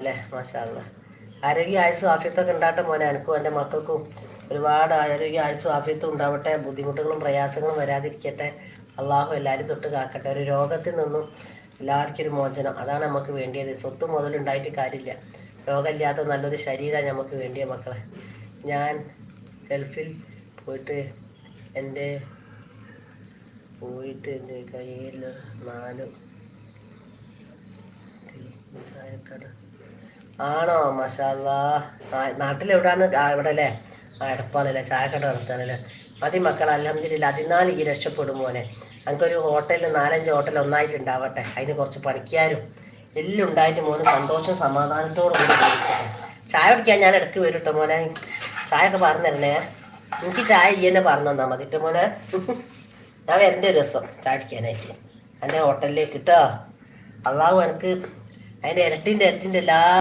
അല്ലേ മാഷാ അല്ലാ. ആരോഗ്യ ആയുസ്സും ആഫിയത്തൊക്കെ ഉണ്ടാകട്ടെ മോനെ. എനിക്കും എൻ്റെ മക്കൾക്കും ഒരുപാട് ആരോഗ്യ ആയുസ്സും ആഫിയത്തും ഉണ്ടാവട്ടെ. ബുദ്ധിമുട്ടുകളും പ്രയാസങ്ങളും വരാതിരിക്കട്ടെ. അള്ളാഹു എല്ലാവരും തൊട്ട് കാക്കട്ടെ. ഒരു രോഗത്തിൽ നിന്നും എല്ലാവർക്കും ഒരു മോചനം, അതാണ് നമുക്ക് വേണ്ടിയത്. സ്വത്തും മുതലുണ്ടായിട്ട് കാര്യമില്ല. രോഗമില്ലാത്ത നല്ലൊരു ശരീരമാണ് നമുക്ക് വേണ്ടിയ മക്കളെ. ഞാൻ ഗൾഫിൽ പോയിട്ട് എൻ്റെ കയ്യിൽ 4 ചായക്കട ആണോ? മാഷാ അല്ലാ. നാട്ടിലെവിടാണ്? ഇവിടെ അല്ലേ? എടപ്പാളല്ലേ? ചായക്കട നടത്താനല്ലേ? മതി മക്കൾ, അൽഹംദുലില്ലാ. 14 ഈ രക്ഷപ്പെടും മോനെ. ഞങ്ങൾക്കൊരു ഹോട്ടലിൽ 4-5 ഹോട്ടൽ ഒന്നായിട്ട് ഉണ്ടാവട്ടെ. അതിന് കുറച്ച് പണിക്കാരും എല്ലാം ഉണ്ടായിട്ട് മോന് സന്തോഷം സമാധാനത്തോടു കൂടി ജീവിക്കട്ടെ. ചായ കുടിക്കാൻ ഞാൻ ഇടയ്ക്ക് വരും കേട്ടോ മോനെ. ചായ ഒക്കെ പറഞ്ഞു തരണേ. എനിക്ക് ചായ ഈ തന്നെ പറഞ്ഞു തന്നാൽ മതി കേട്ടോ മോനെ. ഞാൻ വരേണ്ട ഒരു ദിവസം ചായ കുടിക്കാനായിട്ട് എൻ്റെ ഹോട്ടലിലേക്ക് കേട്ടോ. അള്ളാഹു എനിക്ക് അതിൻ്റെ ഇരട്ടിൻ്റെ എല്ലാ